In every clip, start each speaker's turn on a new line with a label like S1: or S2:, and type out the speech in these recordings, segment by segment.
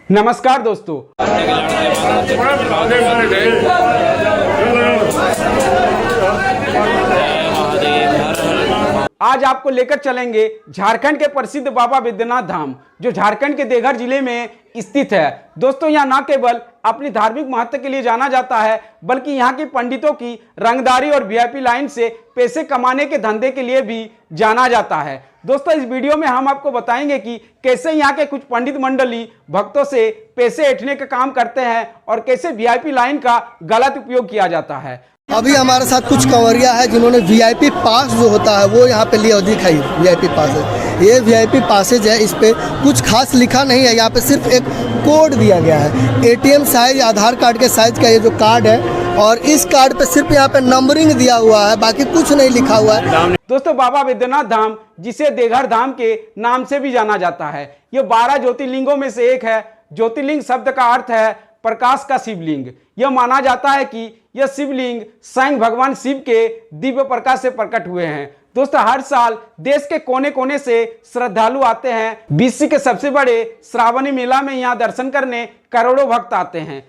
S1: नमस्कार दोस्तों, आज आपको लेकर चलेंगे झारखंड के प्रसिद्ध बाबा बैद्यनाथ धाम, जो झारखंड के देवघर जिले में स्थित है। दोस्तों, यहाँ न केवल अपनी धार्मिक महत्व के लिए जाना जाता है, बल्कि यहाँ के पंडितों की रंगदारी और वीआईपी लाइन से पैसे कमाने के धंधे के लिए भी जाना जाता है। दोस्तों, इस वीडियो में हम आपको बताएंगे कि कैसे यहाँ के कुछ पंडित मंडली भक्तों से पैसे ऐंठने का काम करते हैं और कैसे वीआईपी लाइन का गलत उपयोग किया जाता है।
S2: अभी हमारे साथ कुछ कंवरिया है जिन्होंने वीआईपी पास जो होता है वो यहाँ पे लिया, दिखाई वीआईपी पास। ये वीआईपी पासेज है, इस पे कुछ खास लिखा नहीं है, यहाँ पे सिर्फ एक कोड दिया गया है। एटीएम साइज, आधार कार्ड के साइज का ये जो कार्ड है, और इस कार्ड पे सिर्फ यहाँ पे नंबरिंग दिया हुआ है, बाकी कुछ नहीं लिखा हुआ है।
S1: दोस्तों, बाबा बैद्यनाथ धाम, जिसे देवघर धाम के नाम से भी जाना जाता है, ये 12 ज्योतिर्लिंगों में से एक है। ज्योतिर्लिंग शब्द का अर्थ है प्रकाश का शिवलिंग। यह माना जाता है कि यह शिवलिंग स्वयं भगवान शिव के दिव्य प्रकाश से प्रकट हुए हैं। दोस्तों, हर साल देश के कोने कोने से श्रद्धालु आते हैं। विश्व के सबसे बड़े श्रावणी मेला में यहाँ दर्शन करने करोड़ों भक्त आते हैं।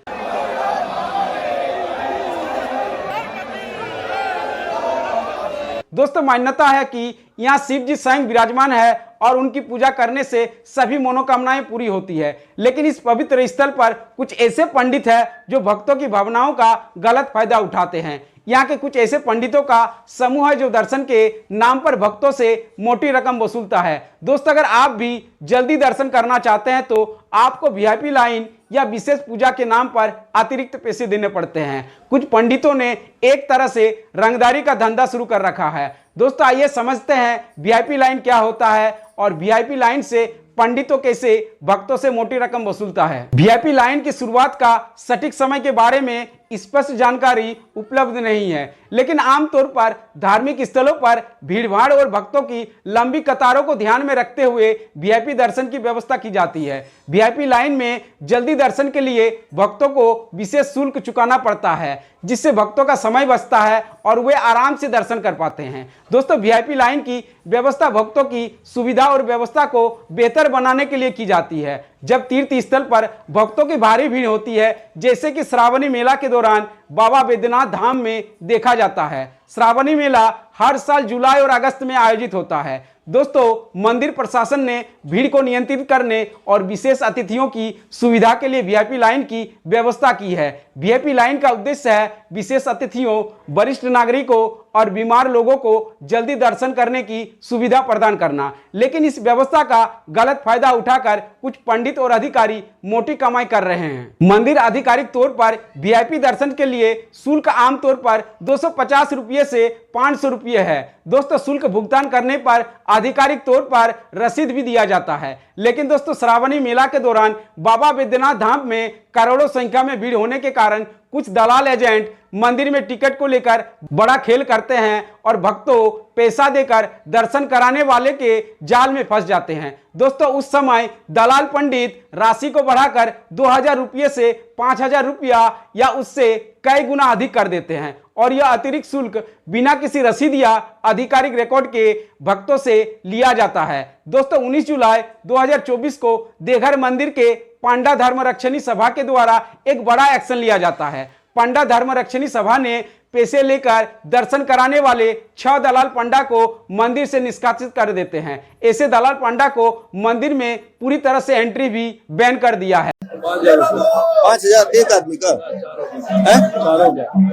S1: दोस्तों, मान्यता है कि यहाँ शिव जी स्वयं विराजमान है और उनकी पूजा करने से सभी मनोकामनाएं पूरी होती है। लेकिन इस पवित्र स्थल पर कुछ ऐसे पंडित हैं जो भक्तों की भावनाओं का गलत फायदा उठाते हैं। यहाँ के कुछ ऐसे पंडितों का समूह है जो दर्शन के नाम पर भक्तों से मोटी रकम वसूलता है। दोस्तों, अगर आप भी जल्दी दर्शन करना चाहते हैं तो आपको वीआईपी लाइन या विशेष पूजा के नाम पर अतिरिक्त पैसे देने पड़ते हैं। कुछ पंडितों ने एक तरह से रंगदारी का धंधा शुरू कर रखा है। दोस्तों, आइए समझते हैं वीआईपी लाइन क्या होता है और वीआईपी लाइन से पंडितों कैसे भक्तों से मोटी रकम वसूलता है। वीआईपी लाइन की शुरुआत का सटीक समय के बारे में स्पष्ट जानकारी उपलब्ध नहीं है, लेकिन आमतौर पर धार्मिक स्थलों पर भीड़भाड़ और भक्तों की लंबी कतारों को ध्यान में रखते हुए वीआईपी दर्शन की व्यवस्था की जाती है। वीआईपी लाइन में जल्दी दर्शन के लिए भक्तों को विशेष शुल्क चुकाना पड़ता है, जिससे भक्तों का समय बचता है और वे आराम से दर्शन कर पाते हैं। दोस्तों, वीआईपी लाइन की व्यवस्था भक्तों की सुविधा और व्यवस्था को बेहतर बनाने के लिए की जाती है। जब तीर्थ स्थल पर भक्तों की भारी भीड़ होती है, जैसे कि श्रावणी मेला के दौरान बाबा बैद्यनाथ धाम में देखा जाता है। श्रावणी मेला हर साल जुलाई और अगस्त में आयोजित होता है। दोस्तों, मंदिर प्रशासन ने भीड़ को नियंत्रित करने और विशेष अतिथियों की सुविधा के लिए वीआईपी लाइन की व्यवस्था की है। वीआईपी लाइन का उद्देश्य है विशेष अतिथियों, वरिष्ठ नागरिकों और बीमार लोगों को जल्दी दर्शन करने की सुविधा प्रदान करना। लेकिन इस व्यवस्था का गलत फायदा उठाकर कुछ पंडित और अधिकारी मोटी कमाई कर रहे हैं। मंदिर आधिकारिक तौर पर वीआईपी दर्शन के लिए शुल्क आमतौर पर 250 रुपये से 500 रुपये है। दोस्तों, शुल्क भुगतान करने पर आधिकारिक तौर पर रसीद भी दिया जाता है। लेकिन दोस्तों, श्रावणी मेला के दौरान बाबा बैद्यनाथ धाम में करोड़ों संख्या में भीड़ होने के कारण कुछ दलाल एजेंट मंदिर में टिकट को लेकर बड़ा खेल करते हैं और भक्तों पैसा देकर दर्शन कराने वाले के जाल में फंस जाते हैं। दोस्तों, उस समय दलाल पंडित राशि को बढ़ाकर 2000 रुपये से 5000 रुपया या उससे कई गुना अधिक कर देते हैं और यह अतिरिक्त शुल्क बिना किसी रसीद या आधिकारिक रिकॉर्ड के भक्तों से लिया जाता है। दोस्तों, 19 जुलाई 2024 को देवघर मंदिर के पांडा धर्म रक्षणी सभा के द्वारा एक बड़ा एक्शन लिया जाता है। पांडा धर्म रक्षणी सभा ने पैसे लेकर दर्शन कराने वाले 6 दलाल पंडा को मंदिर से निष्कासित कर देते हैं। ऐसे दलाल पंडा को मंदिर में पूरी तरह से एंट्री भी बैन कर दिया है।
S2: 5000 एक आदमी का है।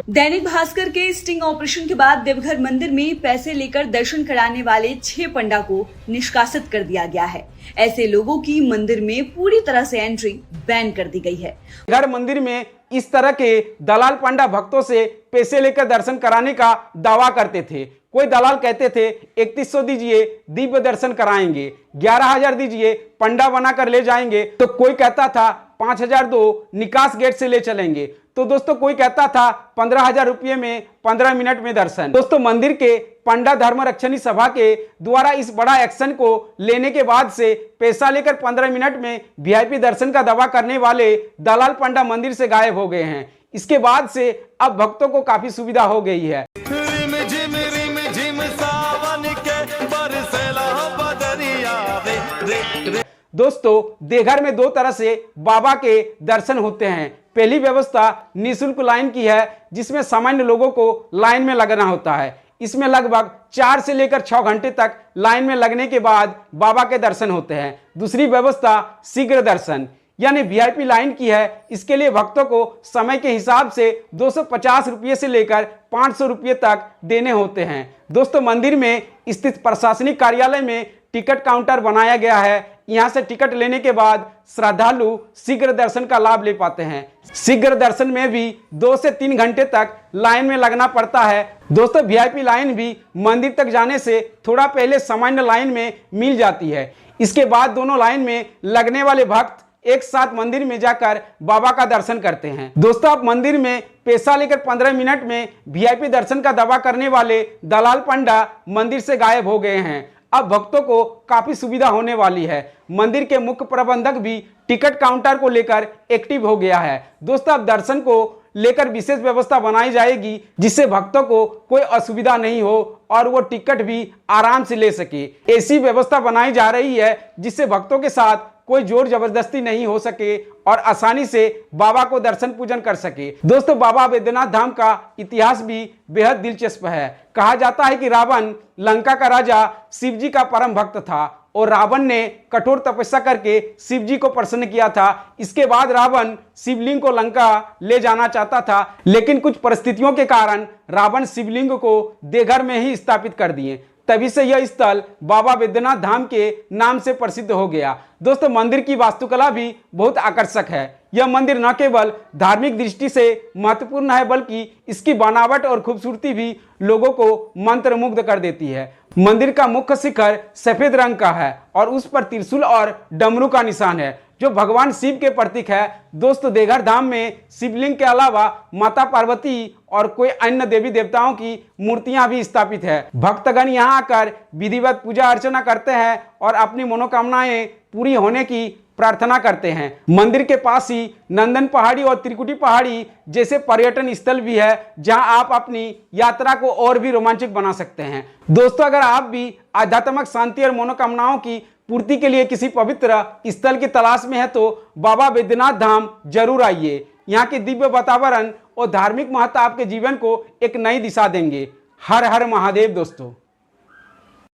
S3: दैनिक भास्कर के स्टिंग ऑपरेशन के बाद देवघर मंदिर में पैसे लेकर दर्शन कराने वाले 6 पंडा को निष्कासित कर दिया गया है। ऐसे लोगों की मंदिर में पूरी तरह से एंट्री बैन कर दी गई है।
S1: देवघर मंदिर में इस तरह के दलाल पंडा भक्तों से पैसे लेकर दर्शन कराने का दावा करते थे। कोई दलाल कहते थे 3100 दीजिए दिव्य दर्शन कराएंगे, 11000 दीजिए पंडा बनाकर ले जाएंगे, तो कोई कहता था 5000 दो निकास गेट से ले चलेंगे, तो दोस्तों कोई कहता था 15000 रुपये में 15 मिनट में दर्शन। दोस्तों, मंदिर के पंडा धर्म रक्षणी सभा के द्वारा इस बड़ा एक्शन को लेने के बाद से पैसा लेकर 15 मिनट में वीआईपी दर्शन का दावा करने वाले दलाल पंडा मंदिर से गायब हो गए हैं। इसके बाद से अब भक्तों को काफी सुविधा हो गई है। दोस्तों देवघर में दो तरह से बाबा के दर्शन होते हैं। पहली व्यवस्था निःशुल्क लाइन की है, जिसमें सामान्य लोगों को लाइन में लगना होता है। इसमें लगभग 4 से लेकर 6 घंटे तक लाइन में लगने के बाद बाबा के दर्शन होते हैं। दूसरी व्यवस्था शीघ्र दर्शन यानी वीआईपी लाइन की है। इसके लिए भक्तों को समय के हिसाब से 250 रुपये से लेकर 500 रुपये तक देने होते हैं। दोस्तों मंदिर में स्थित प्रशासनिक कार्यालय में टिकट काउंटर बनाया गया है। यहाँ से टिकट लेने के बाद श्रद्धालु शीघ्र दर्शन का लाभ ले पाते हैं। शीघ्र दर्शन में भी 2 से 3 घंटे तक लाइन में लगना पड़ता है। दोस्तों वीआईपी लाइन भी मंदिर तक जाने से थोड़ा पहले सामान्य लाइन में मिल जाती है। इसके बाद दोनों लाइन में लगने वाले भक्त एक साथ मंदिर में जाकर बाबा का दर्शन करते हैं। दोस्तों आप मंदिर में पैसा लेकर 15 मिनट में वीआईपी दर्शन का दावा करने वाले दलाल पंडा मंदिर से गायब हो गए हैं। अब भक्तों को काफी सुविधा होने वाली है। मंदिर के मुख्य प्रबंधक भी टिकट काउंटर को लेकर एक्टिव हो गया है। दोस्तों अब दर्शन को लेकर विशेष व्यवस्था बनाई जाएगी, जिससे भक्तों को कोई असुविधा नहीं हो और वो टिकट भी आराम से ले सके। ऐसी व्यवस्था बनाई जा रही है जिससे भक्तों के साथ कोई जोर जबरदस्ती नहीं हो सके और आसानी से बाबा को दर्शन पूजन कर सके। दोस्तों बाबा बैद्यनाथ धाम का इतिहास भी बेहद दिलचस्प है। कहा जाता है कि रावण लंका का राजा शिव जी का परम भक्त था और रावण ने कठोर तपस्या करके शिव जी को प्रसन्न किया था। इसके बाद रावण शिवलिंग को लंका ले जाना चाहता था, लेकिन कुछ परिस्थितियों के कारण रावण शिवलिंग को देवघर में ही स्थापित कर दिए। तभी से यह स्थल बाबा बैद्यनाथ धाम के नाम से प्रसिद्ध हो गया। दोस्तों मंदिर की वास्तुकला भी बहुत आकर्षक है। यह मंदिर न केवल धार्मिक दृष्टि से महत्वपूर्ण है, बल्कि इसकी बनावट और खूबसूरती भी लोगों को मंत्रमुग्ध कर देती है। मंदिर का मुख्य शिखर सफेद रंग का है और उस पर त्रिशूल और डमरू का निशान है, जो भगवान शिव के प्रतीक है। दोस्तों देवघर धाम में शिवलिंग के अलावा माता पार्वती और कोई अन्य देवी देवताओं की मूर्तियां भी स्थापित है। भक्तगण यहां आकर विधिवत पूजा अर्चना करते हैं और अपनी मनोकामनाएं पूरी होने की प्रार्थना करते हैं। मंदिर के पास ही नंदन पहाड़ी और त्रिकुटी पहाड़ी जैसे पर्यटन स्थल भी है, जहां आप अपनी यात्रा को और भी रोमांचक बना सकते हैं। दोस्तों अगर आप भी आध्यात्मिक शांति और मनोकामनाओं की पूर्ति के लिए किसी पवित्र स्थल की तलाश में है तो बाबा बैद्यनाथ धाम जरूर आइए। यहाँ के दिव्य वातावरण और धार्मिक महत्व आपके जीवन को एक नई दिशा देंगे। हर हर महादेव दोस्तों।